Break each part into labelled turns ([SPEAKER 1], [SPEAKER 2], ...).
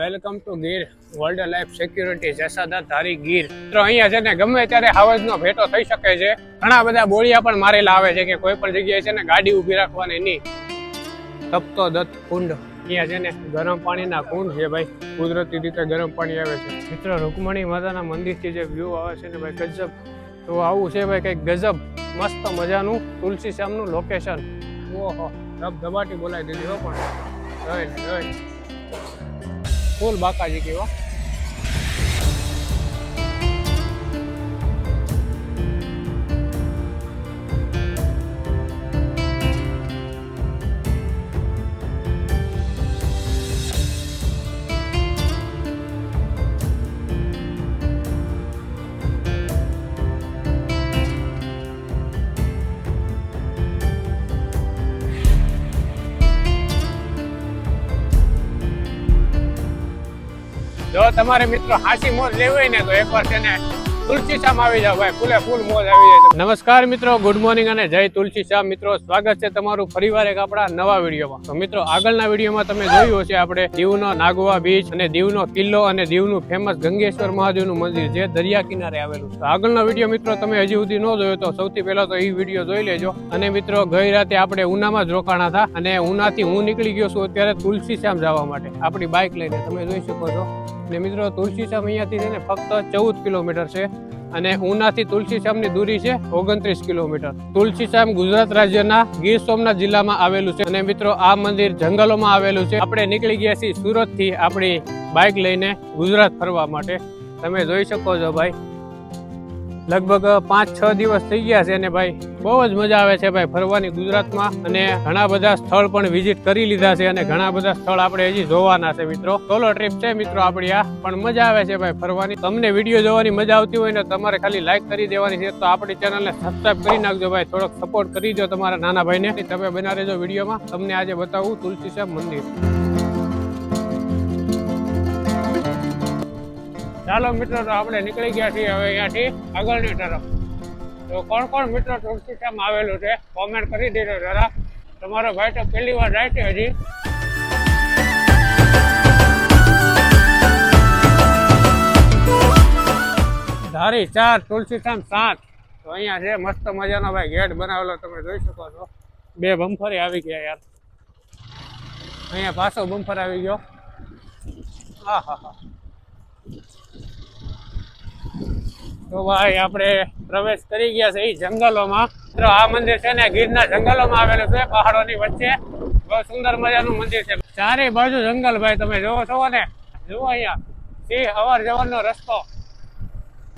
[SPEAKER 1] Welcome to Gir wildlife security Jasadhar Dhari Gir. તો અહીંયા છે ને ગમે ત્યારે હાવજનો ભેટો થઈ શકે છે. ઘણા બધા બોળિયા પણ મારેલા આવે છે કે કોઈ પણ જગ્યાએ છે ને ગાડી ઊભી રાખવાની નહીં. તપતો દત્ત કુંડ, અહીંયા છે ને ગરમ પાણીના કુંડ છે ભાઈ, કુદરતી રીતે ગરમ પાણી આવે છે. મિત્રો રૂકમણી માતાના મંદિરથી જે વ્યૂ આવે છે ને ભાઈ ગજબ. તો આવું છે ભાઈ કંઈક ગજબ મસ્ત મજાનું તુલસી શ્યામનું લોકેશન. ઓહો ધબધબાટી બોલાવી દીધી હો પણ ફૂલ બાકાજી કેવા. જો તમારે મિત્રો હાસી મોજ લેવી હોય ને તો એકવાર છે ને તુલસી શ્યામ આવી જાવ ભાઈ, ફૂલે ફૂલ મોજ આવી જાય. નમસ્કાર મિત્રો, ગુડ મોર્નિંગ અને જય તુલસી શ્યામ. મિત્રો સ્વાગત છે તમારું ફરીવાર એક આપણા નવા વિડીયોમાં. તો મિત્રો આગળના વિડીયોમાં તમે જોયું હશે આપણે દીવનો નાગવા બીચ અને દીવનો કિલ્લો અને દીવનું ફેમસ ગંગેશ્વર મહાદેવનું મંદિર જે દરિયા કિનારે આવેલું. તો આગળનો વિડીયો મિત્રો તમે હજી સુધી ન જોયો તો સૌથી પહેલા તો એ વિડીયો જોઈ લેજો. અને મિત્રો ગઈ રાતે આપણે ઉનામાં જ રોકાણા હતા અને ઉનાથી હું નીકળી ગયો છું અત્યારે તુલસી શ્યામ જવા માટે આપણી બાઇક લઈને, તમે જોઈ શકો છો. અને મિત્રો તુલસી શ્યામ અહીંયાથી છે ને ફક્ત 14 કિલોમીટર છે અને ઉનાથી તુલસી શ્યામની દૂરી છે 29 કિલોમીટર. તુલસી શ્યામ ગુજરાત રાજ્યના ગીર સોમનાથ જિલ્લામાં આવેલું છે. અને મિત્રો આ મંદિર જંગલોમાં આવેલું છે. આપણે નીકળી ગયા છીએ સુરત થી આપણી બાઇક લઈને ગુજરાત ફરવા માટે. તમે જોઈ શકો છો ભાઈ, લગભગ 5-6 દિવસ થઈ ગયા છે અને ભાઈ બહુ જ મજા આવે છે ભાઈ ફરવાની ગુજરાતમાં. અને ઘણા બધા સ્થળ પણ વિઝિટ કરી લીધા છે અને ઘણા બધા સ્થળ આપણે હજી જોવાના છે મિત્રો. સોલો ટ્રીપ છે મિત્રો આપણી આ, પણ મજા આવે છે ભાઈ ફરવાની. તમને વિડીયો જોવાની મજા આવતી હોય ને તમારે ખાલી લાઈક કરી દેવાની છે. તો આપણી ચેનલને સબસ્ક્રાઇબ કરી નાખજો ભાઈ, થોડોક સપોર્ટ કરી દો તમારા નાના ભાઈને. તમે બના રહેજો વિડીયોમાં. તમને આજે બતાવું તુલસી શ્યામ મંદિર. ચાલો મિત્રો, તો આપણે નીકળી ગયા છીએ હવે અહીંયાથી આગળની તરફ. તો કોણ કોણ મિત્રો તુલસી શ્યામ આવેલું છે કોમેન્ટ કરી દેજો જરા. તમારો ભાઈ તો પહેલી વાર જાય છે હજી. ધારી 4 તુલસી શ્યામ 7. તો અહીંયા છે મસ્ત મજાનો ભાઈ ગેટ બનાવેલો, તમે જોઈ શકો છો. 2 બમ્ફર આવી ગયા યાર. અહીંયા પાછો બમ્ફર આવી ગયો. હા હા હા. તો ભાઈ આપણે પ્રવેશ કરી ગયા છે એ જંગલોમાં. મિત્રો આ મંદિર છે ને ગીરના જંગલોમાં આવેલું છે, પહાડોની વચ્ચે. બહુ સુંદર મજાનું મંદિર છે. ચારે બાજુ જંગલ ભાઈ, તમે જોવો છો ને. જુઓ અહીંયા સિંહ અવર જવરનો રસ્તો.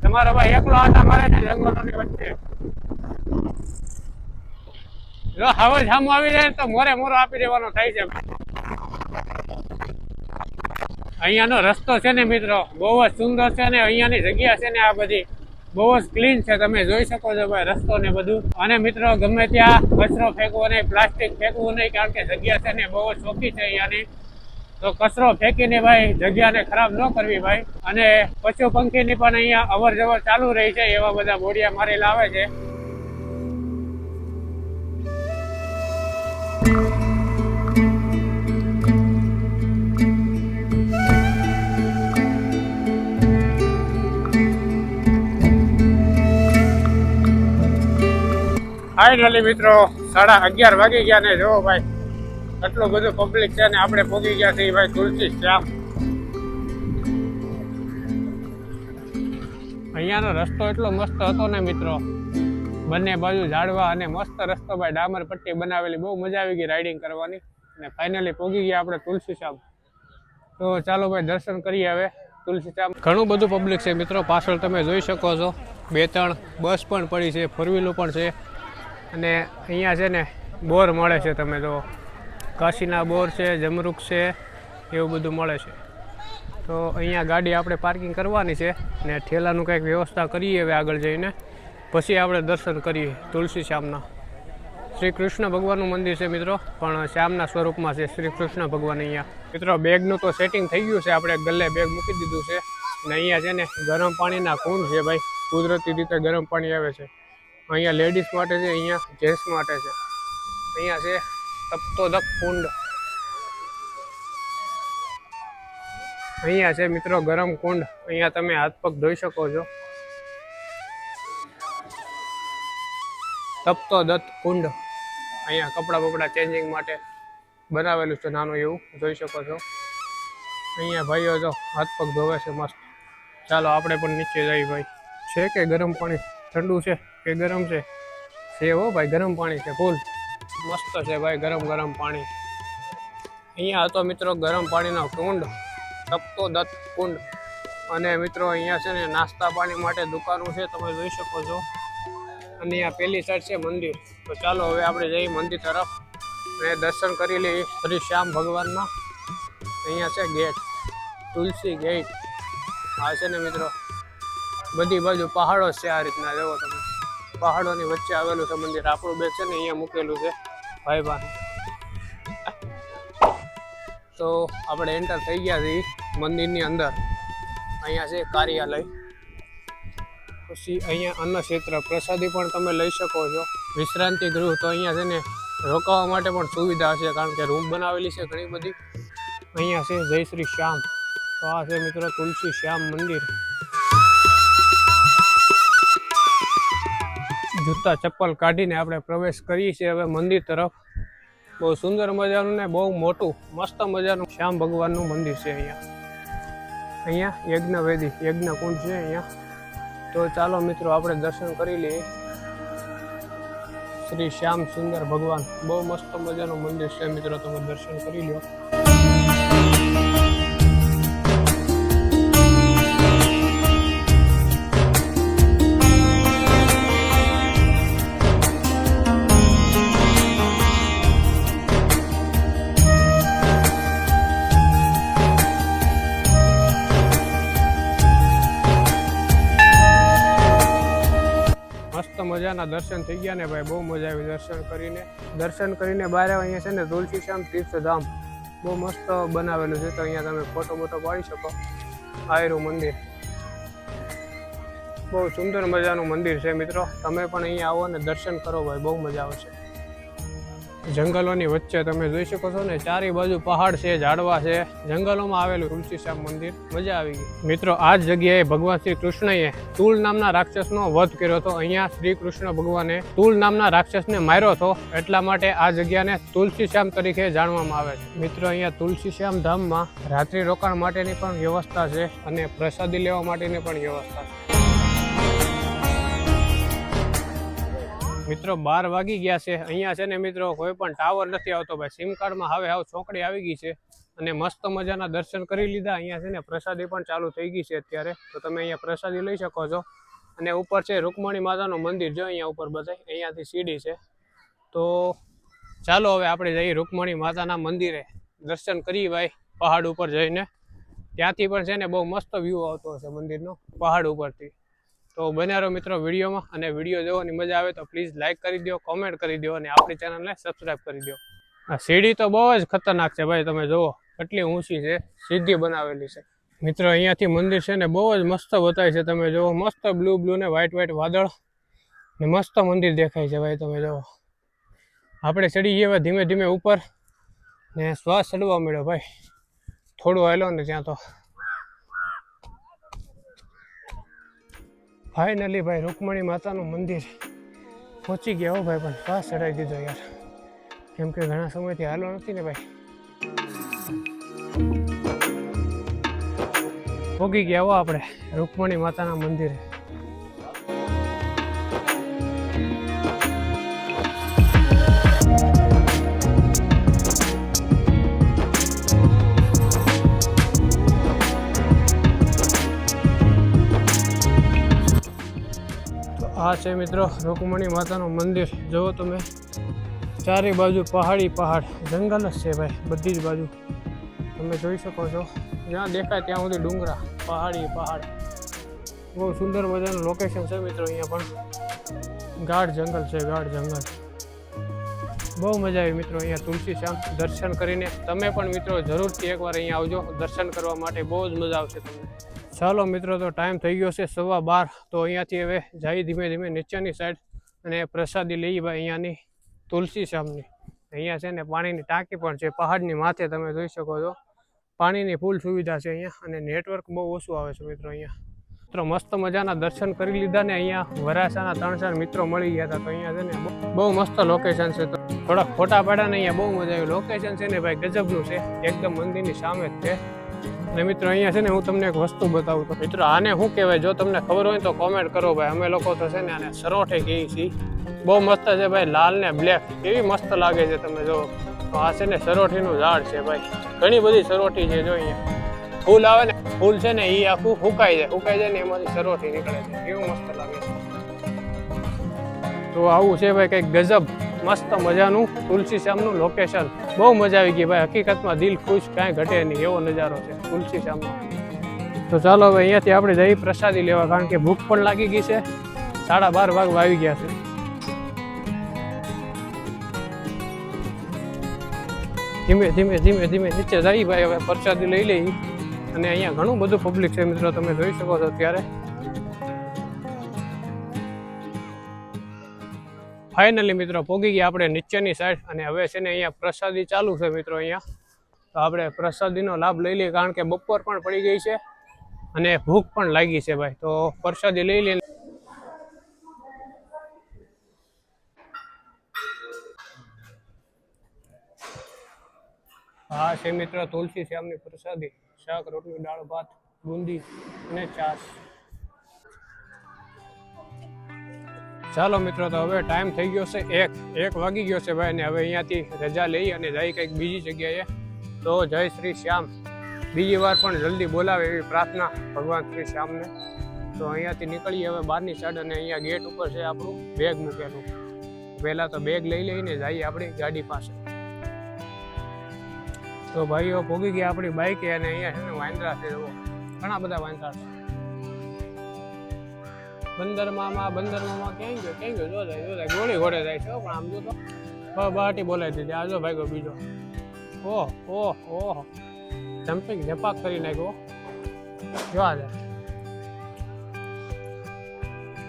[SPEAKER 1] તમારો ભાઈ એકલો આટા મારે છે જંગલોની વચ્ચે. જો હવે સામું આવી જાય તો મોરે મોરો આપી દેવાનો થાય છે. અહીંયાનો રસ્તો છે ને મિત્રો બહુ જ સુંદર છે અને અહીંયાની જગ્યા છે ને આ બધી બહુ જ ક્લીન છે. તમે જોઈ શકો છો ભાઈ રસ્તો ને બધું. અને મિત્રો ગમે ત્યાં કચરો ફેંકવો નહીં, પ્લાસ્ટિક ફેંકવું નહીં, કારણ કે જગ્યા છે ને બહુ જ ચોખ્ખી છે અહીંયાની. તો કચરો ફેંકીને ભાઈ જગ્યાને ખરાબ ન કરવી ભાઈ. અને પશુ પંખીની પણ અહીંયા અવર જવર ચાલુ રહી છે, એવા બધા બોડિયા મારેલા આવે છે. ફાઇનલી મિત્રો 11:30 વાગી ગયા ને જો ભાઈ એટલું બધું પબ્લિક છે ને આપણે પહોંચી ગયા છીએ ભાઈ તુલસી શ્યામ. અહીંયાનો રસ્તો એટલો મસ્ત હતો ને મિત્રો, બંને બાજુ ઝાડવા અને મસ્ત રસ્તો ભાઈ, ડામર પટ્ટી બનાવેલી. બહુ મજા આવી ગઈ રાઇડિંગ કરવાની. અને ફાઇનલી પહોંચી ગયા આપણે તુલસી શ્યામ. તો ચાલો ભાઈ દર્શન કરીએ હવે તુલસી શ્યામ. ઘણું બધું પબ્લિક છે મિત્રો, પાછળ તમે જોઈ શકો છો. 2-3 બસ પણ પડી છે, 4 વ્હીલો પણ છે. અને અહીંયા છે ને બોર મળે છે, તમે જો કાશીના બોર છે, જમરૂક છે, એવું બધું મળે છે. તો અહીંયા ગાડી આપણે પાર્કિંગ કરવાની છે ને ઠેલાનું કંઈક વ્યવસ્થા કરીએ હવે આગળ જઈને, પછી આપણે દર્શન કરીએ તુલસી શ્યામના. શ્રી કૃષ્ણ ભગવાનનું મંદિર છે મિત્રો, પણ શ્યામના સ્વરૂપમાં છે શ્રી કૃષ્ણ ભગવાન. અહીંયા મિત્રો બેગનું તો સેટિંગ થઈ ગયું છે, આપણે ગલ્લે બેગ મૂકી દીધું છે. અને અહીંયા છે ને ગરમ પાણીના કુંડ છે ભાઈ, કુદરતી રીતે ગરમ પાણી આવે છે. અહીંયા લેડીઝ માટે છે, અહીંયા જેન્ટ્સ માટે છે. અહીંયા છે તપતો દત્ત કુંડ. અહીંયા છે મિત્રો ગરમ કુંડ, અહીંયા તમે હાથ પગ ધોઈ શકો છો. તપતો દત્ત કુંડ, અહીંયા કપડાં બપડા ચેન્જિંગ માટે બનાવેલું છે નાનું એવું, જોઈ શકો છો. અહીંયા ભાઈઓ જો હાથ પગ ધોવે છે મસ્ત. ચાલો આપણે પણ નીચે જઈએ ભાઈ. છે કે ગરમ પાણી? ઠંડુ છે કે ગરમ છે? હો ભાઈ ગરમ પાણી છે ફૂલ મસ્ત છે ભાઈ, ગરમ ગરમ પાણી. અહીંયા હતો મિત્રો ગરમ પાણીનો કુંડ, તપતો દત્ત કુંડ. અને મિત્રો અહીંયા છે ને નાસ્તા પાણી માટે દુકાનો છે, તમે જોઈ શકો છો. અને અહીંયા પેલી સાઈડ છે મંદિર. તો ચાલો હવે આપણે જઈએ મંદિર તરફ અને દર્શન કરી લઈએ શ્રી શ્યામ ભગવાનના. અહીંયા છે ગેટ, તુલસી ગેટ. આ છે ને મિત્રો બધી બાજુ પહાડો છે, આ રીતના જોવો તમે. પહાડોની વચ્ચે આવેલું છે મંદિર. આપણું બેગ છે ને અહીંયા મૂકેલું છે ભાઈ ભાઈ. તો આપણે એન્ટર થઈ ગયા છીએ મંદિરની અંદર. અહીંયા છે કાર્યાલય, પછી અહીંયા અન્ન ક્ષેત્ર, પ્રસાદી પણ તમે લઈ શકો છો. વિશ્રાંતિ ગૃહ, તો અહીંયા છે ને રોકાવા માટે પણ સુવિધા છે, કારણ કે રૂમ બનાવેલી છે ઘણી બધી. અહીંયા છે જય શ્રી શ્યામ. તો આ છે મિત્રો તુલસી શ્યામ મંદિર. જૂતા ચપ્પલ કાઢીને આપણે પ્રવેશ કરીએ છીએ હવે મંદિર તરફ. બહુ સુંદર મજાનું ને બહુ મોટું મસ્ત મજાનું શ્યામ ભગવાનનું મંદિર છે અહીંયા યજ્ઞ વેદી, યજ્ઞ કુંડ છે અહીંયા. તો ચાલો મિત્રો આપણે દર્શન કરી લઈએ શ્રી શ્યામ સુંદર ભગવાન. બહુ મસ્ત મજાનું મંદિર છે મિત્રો, તમે દર્શન કરી લો. મજાના દર્શન થઈ ગયા ને ભાઈ, બહુ મજા આવી દર્શન કરીને બહાર અહીંયા છે ને તુલસી શ્યામ તીર્થધામ બહુ મસ્ત બનાવેલું છે. તો અહીંયા તમે ફોટો બોટો પાડી શકો. આયરું મંદિર બહુ સુંદર મજાનું મંદિર છે મિત્રો. તમે પણ અહીંયા આવો ને દર્શન કરો ભાઈ, બહુ મજા આવશે. જંગલોની વચ્ચે તમે જોઈ શકો છો ને, ચારે બાજુ પહાડ છે, ઝાડવા છે, જંગલોમાં આવેલું તુલસી શ્યામ મંદિર. મજા આવી ગઈ મિત્રો. આ જ જગ્યાએ ભગવાન શ્રી કૃષ્ણએ તુલ નામના રાક્ષસનો વધ કર્યો હતો. અહીંયા શ્રી કૃષ્ણ ભગવાને તુલ નામના રાક્ષસને માર્યો હતો, એટલા માટે આ જગ્યાને તુલસી શ્યામ તરીકે જાણવામાં આવે છે મિત્રો. અહીંયા તુલસી શ્યામ ધામમાં રાત્રિ રોકાણ માટેની પણ વ્યવસ્થા છે અને પ્રસાદી લેવા માટેની પણ વ્યવસ્થા છે મિત્રો. 12 વાગી ગયા છે. અહીંયા છે ને મિત્રો કોઈ પણ ટાવર નથી આવતો ભાઈ. સિમ કાર્ડમાં હવે ચોકડી આવી ગઈ છે અને મસ્ત મજાના દર્શન કરી લીધા. અહીંયા છે ને પ્રસાદી પણ ચાલુ થઈ ગઈ છે અત્યારે, તો તમે અહીંયા પ્રસાદી લઈ શકો છો. અને ઉપર છે રૂકમણી માતાનું મંદિર, જો અહીંયા ઉપર બધાય અહીંયાથી સીડી છે. તો ચાલો હવે આપણે જઈએ રૂકમણી માતાના મંદિરે, દર્શન કરીએ ભાઈ પહાડ ઉપર જઈને. ત્યાંથી પણ છે ને બહુ મસ્ત વ્યૂ આવતો હશે મંદિરનો પહાડ ઉપરથી. તો બન્યા રહો મિત્રો વિડીયોમાં, અને વિડીયો જોવાની મજા આવે તો પ્લીઝ લાઇક કરી દો, કોમેન્ટ કરી દો અને આપણી ચેનલને સબસ્ક્રાઈબ કરી દો. આ સીડી તો બહુ જ ખતરનાક છે ભાઈ, તમે જુઓ કેટલી ઊંચી છે, સીધી બનાવેલી છે મિત્રો. અહીંયાથી મંદિર છે ને બહુ જ મસ્ત બતાવે છે, તમે જુઓ મસ્ત બ્લુ ને વ્હાઈટ વાદળ ને મસ્ત મંદિર દેખાય છે ભાઈ, તમે જુઓ. આપણે ચડી ગયા ધીમે ધીમે ઉપર ને શ્વાસ ચડવા મળ્યો ભાઈ. થોડું હાલો ને ત્યાં તો ફાઇનલી ભાઈ રૂકમણી માતાનું મંદિર પહોંચી ગયા હો ભાઈ. પણ શ્વાસ ચડાવી દીધો યાર, કેમ કે ઘણા સમયથી હાલો નથી ને ભાઈ. પહોંચી ગયા હો આપણે રૂકમણી માતાના મંદિરે. આ છે મિત્રો રૂકમણી માતાનું મંદિર. જુઓ તમે, ચારે બાજુ પહાડ, જંગલ જ છે ભાઈ બધી જ બાજુ. તમે જોઈ શકો છો, જ્યાં દેખાય ત્યાં સુધી ડુંગરા, પહાડ. બહુ સુંદર મજાનું લોકેશન છે મિત્રો. અહીંયા પણ ગાઢ જંગલ છે, બહુ મજા આવી મિત્રો અહીંયા તુલસી શ્યામ દર્શન કરીને. તમે પણ મિત્રો જરૂરથી એકવાર અહીંયા આવજો દર્શન કરવા માટે, બહુ જ મજા આવશે તમને. ચાલો મિત્રો, તો ટાઈમ થઈ ગયો છે 12:15. તો અહીંયાથી હવે જઈ ધીમે ધીમે નીચેની સાઈડ અને પ્રસાદી લઈએ ભાઈ અહીંયાની તુલસી શ્યામની. અહીંયા છે ને પાણીની ટાંકી પણ છે પહાડની માથે, તમે જોઈ શકો છો. પાણીની ફૂલ સુવિધા છે અહીંયા અને નેટવર્ક બહુ ઓછું આવે છે મિત્રો અહીંયા. મિત્રો મસ્ત મજાના દર્શન કરી લીધા ને અહીંયા વરાછાના 3-4 મિત્રો મળી ગયા હતા. તો અહીંયા છે ને બહુ મસ્ત લોકેશન છે. તો થોડાક ફોટા પાડ્યા ને અહીંયા બહુ મજા આવી. લોકેશન છે ને ભાઈ ગજબનું છે, એકદમ મંદિરની સામે જ છે. અને મિત્રો અહીંયા છે ને હું તમને એક વસ્તુ બતાવું. તો મિત્રો આને શું કહેવાય, જો તમને ખબર હોય તો કોમેન્ટ કરો ભાઈ. અમે લોકો તો છે ને આને સરોઠે કહીએ છીએ. બહુ મસ્ત છે ભાઈ, લાલ ને બ્લેક કેવી મસ્ત લાગે છે. તમે જો તો આ છે ને સરોઠીનું ઝાડ છે ભાઈ. ઘણી બધી સરોઠી છે. જો અહીંયા ફૂલ આવે ને, ફૂલ છે ને એ આખું સુકાઈ જાય ને એમાંથી સરોઠી નીકળે છે. કેવું મસ્ત લાગે છે. તો આવું છે ભાઈ કંઈક ગજબ મસ્ત મજાનું તુલસી શ્યામનું લોકેશન. બહુ મજા આવી ગઈ ભાઈ. હકીકતમાં દિલ ખુશ, કાંઈ ઘટે નહીં એવો નજારો છે તુલસી શ્યામનો. તો ચાલો હવે અહીંયાથી આપણે જઈ પ્રસાદી લેવા, કારણ કે ભૂખ પણ લાગી ગઈ છે. 12:30 વાગવા આવી ગયા છે. ધીમે ધીમે ધીમે ધીમે નીચે જઈ ભાઈ હવે પ્રસાદી લઈ લઈ. અને અહીંયા ઘણું બધું પબ્લિક છે મિત્રો, તમે જોઈ શકો છો. ત્યારે ફાઇનલી મિત્રો પહોંચી ગયા આપણે નીચેની સાઈડ. અને હવે છે ને અહીંયા પ્રસાદી ચાલુ છે મિત્રો અહીંયા. તો આપણે પ્રસાદીનો લાભ લઈ લઈએ, કારણ કે બપોર પણ પડી ગઈ છે અને ભૂખ પણ લાગી છે ભાઈ. તો પ્રસાદી લઈ લઈએ. હા છે મિત્ર તુલસી શ્યામની પ્રસાદી. શાક, રોટલી, દાળ, ભાત, બુંદી અને છાશ. ચાલો મિત્રો, તો હવે ટાઈમ થઈ ગયો છે 1 વાગી ગયો છે ભાઈ. ને હવે અહીંયાથી રજા લઈ અને જઈ કંઈક બીજી જગ્યાએ. તો જય શ્રી શ્યામ. બીજી વાર પણ જલ્દી બોલાવે એવી પ્રાર્થના ભગવાન શ્રી શ્યામને. તો અહીંયાથી નીકળીએ હવે બહારની સાઈડ. અને અહીંયા ગેટ ઉપર છે આપણું બેગ મૂકેલું. પહેલાં તો બેગ લઈ લઈને જઈએ આપણી ગાડી પાસે. તો ભાઈઓ પહોંચી ગયા આપણી બાઈકે. અને અહીંયા છે ને વાંદરા છે, ઘણા બધા વાંદરા છે. બંદરમાં ક્યાં ગયો જો જાય ગોળી ઘોડે જાય છે. પણ આમ જો તો બહાટી બોલાવી દીધી. આ જો ભાઈગો બીજો. ઓહ જમ્પિંગ ઝપાક કરી નાખ્યો. જોવા જાય.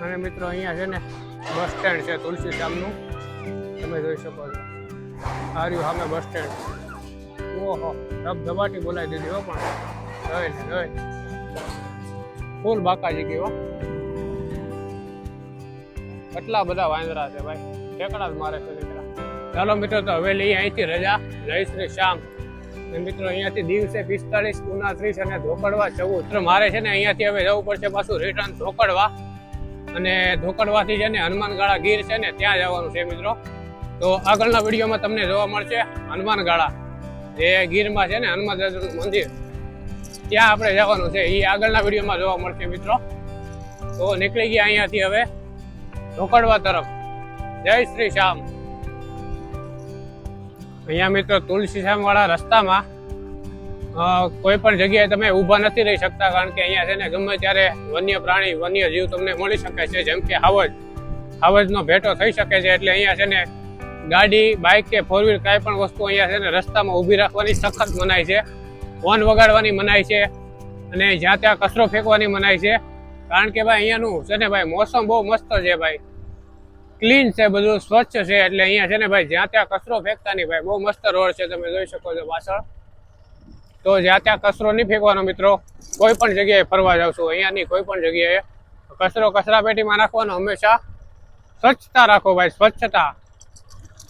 [SPEAKER 1] અને મિત્રો અહીંયા છે ને બસ સ્ટેન્ડ છે તુલસી શ્યામનું, તમે જોઈ શકો છો. આ રહ્યું સામે બસ સ્ટેન્ડ. ઓહો ધબાટી બોલાવી દીધી હો. પણ જોઈ ફૂલ બાકાજી ગઈ હો. કેટલા બધા વાંદરા છે ભાઈ, ઠેકડા જ મારે છે દીકરા. ચાલો મિત્રો, તો હવે લઈએ અહીંથી રજા. જય શ્રી શ્યામ. મિત્રો અહીંયાથી દિવસે 45, ઉના 30 અને ધોકડવા 14. મારે છે ને અહીંયાથી હવે જવું પડશે પાછું રિટર્ન ધોકડવા. અને ધોકડવાથી છે ને હનુમાનગાળા ગીર છે ને ત્યાં જવાનું છે મિત્રો. તો આગળના વિડીયોમાં તમને જોવા મળશે હનુમાનગાળા, જે ગીરમાં છે ને હનુમાન દાદાનું મંદિર, ત્યાં આપણે જવાનું છે. એ આગળના વિડીયોમાં જોવા મળશે મિત્રો. તો નીકળી ગયા અહીંયાથી હવે ધોકડવા તરફ. જય શ્રી શ્યામ. અહીંયા મિત્રો તુલસી શ્યામ વાળા રસ્તામાં કોઈ પણ જગ્યાએ તમે ઊભા નથી રહી શકતા, કારણ કે અહીંયા છે ને ગમે ત્યારે વન્ય પ્રાણી, વન્ય જીવ તમને મળી શકે છે. જેમ કે હાવજનો ભેટો થઈ શકે છે. એટલે અહીંયા છે ને ગાડી, બાઇક કે 4 વ્હીલ કાંઈ પણ વસ્તુ અહીંયા છે ને રસ્તામાં ઊભી રાખવાની સખત મનાઈ છે. હોર્ન વગાડવાની મનાઈ છે. અને જ્યાં ત્યાં કચરો ફેંકવાની મનાઈ છે. કારણ કે ભાઈ અહીંયાનું છે ને ભાઈ મોસમ બહુ મસ્ત છે ભાઈ, ક્લીન છે, બધું સ્વચ્છ છે. એટલે અહીંયા છે ને ભાઈ જ્યાં ત્યાં કચરો ફેંકતા નહીં ભાઈ. બહુ મસ્ત રોડ છે, તમે જોઈ શકો છો પાછળ. તો જ્યાં ત્યાં કચરો નહીં ફેંકવાનો મિત્રો. કોઈ પણ જગ્યાએ ફરવા જાવ છો, અહીંયાની કોઈ પણ જગ્યાએ કચરો કચરા પેટીમાં નાખવાનો. હંમેશા સ્વચ્છતા રાખો ભાઈ, સ્વચ્છતા.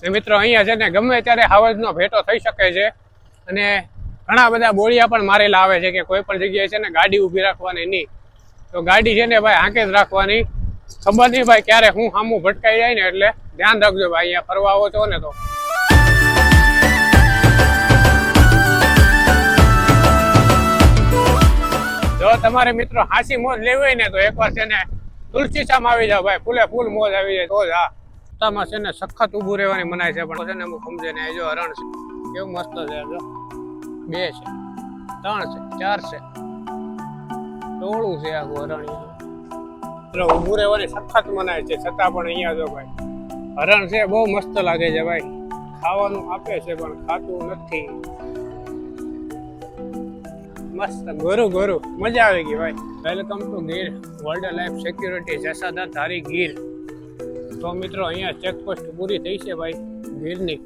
[SPEAKER 1] ને મિત્રો અહીંયા છે ને ગમે ત્યારે હાવજનો ભેટો થઈ શકે છે. અને ઘણા બધા બોળિયા પણ મારેલા આવે છે કે કોઈ પણ જગ્યાએ છે ને ગાડી ઊભી રાખવાની નહીં. તો ગાડી છે ને ભાઈ આંકે જ રાખવાની. ખબર નહીં ભાઈ ક્યારે હું સામું ભટકાઈ જાય ને, એટલે ધ્યાન રાખજો ભાઈ અહીંયા ફરવા આવો છો ને. તો જો તમારે મિત્રો હાસી મોજ લેવી હોય ને, તો એકવાર છે ને તુલસી શ્યામ આવી જાવ ભાઈ. ફૂલ મોજ આવી જાય. તો જ હા રસ્તામાં છે ને સખત ઊભું રહેવાની મનાય છે. પણ છે ને અમુક સમજે ને. જો હરણ છે, કેવું મસ્ત છે. જો 2 છે, 3 છે, 4 છે, ટોળું છે આખું હરણ. ઊભું રહેવાની સખત મનાય છે, છતાં પણ અહીંયા જો ભાઈ હરણ છે. બહુ મસ્ત લાગે છે ભાઈ. ખાવાનું આપે છે પણ ખાતું નથી. મસ્ત ગોરું મજા આવી ગઈ ભાઈ. Welcome to Gir wildlife security Jasadhar Dhari Gir. તો મિત્રો અહીંયા ચેકપોસ્ટ પૂરી થઈ છે ભાઈ ગીરની.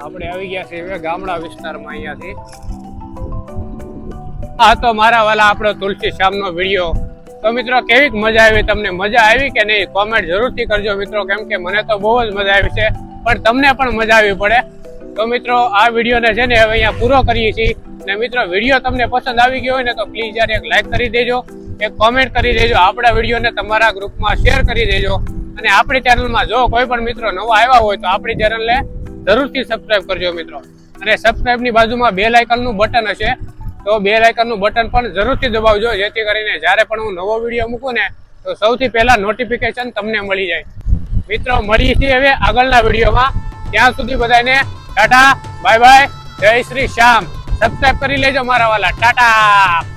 [SPEAKER 1] આપણે આવી ગયા છીએ ગામડા વિસ્તારમાં અહીંયાથી. આ તો મારા વાલા આપણો તુલસી શ્યામનો વિડીયો. તો મિત્રો કેવી મજા આવી, તમને મજા આવી કે નહીં કોમેન્ટ જરૂરથી કરજો મિત્રો, કેમ કે મને તો બહુ જ મજા આવી છે, પણ તમને પણ મજા આવી પડે. તો મિત્રો આ વિડીયોને છે ને હવે અહીંયા પૂરો કરીએ છીએ. ને મિત્રો વિડીયો તમને પસંદ આવી ગયો હોય ને તો પ્લીઝ યાર એક લાઈક કરી દેજો, એક કોમેન્ટ કરી દેજો, આપણા વિડીયોને તમારા ગ્રુપમાં શેર કરી દેજો. અને આપણી ચેનલમાં જો કોઈ પણ મિત્રો નવા આવ્યા હોય તો આપણી ચેનલને જરૂરથી સબસ્ક્રાઇબ કરજો મિત્રો. અને સબસ્ક્રાઇબની બાજુમાં બેલ આઇકનનું બટન હશે, તો બેલ આઇકનનું બટન પણ જરૂરથી દબાવજો, જેથી કરીને જ્યારે પણ હું નવો વિડીયો મૂકું ને તો સૌથી પહેલા નોટિફિકેશન તમને મળી જાય. મિત્રો મળીએ છીએ હવે આગળના વિડીયોમાં. ત્યાં સુધી બધાને ટાટા બાય બાય, જય શ્રી શ્યામ. સબસ્ક્રાઇબ કરી લેજો મારા વાલા. ટાટા.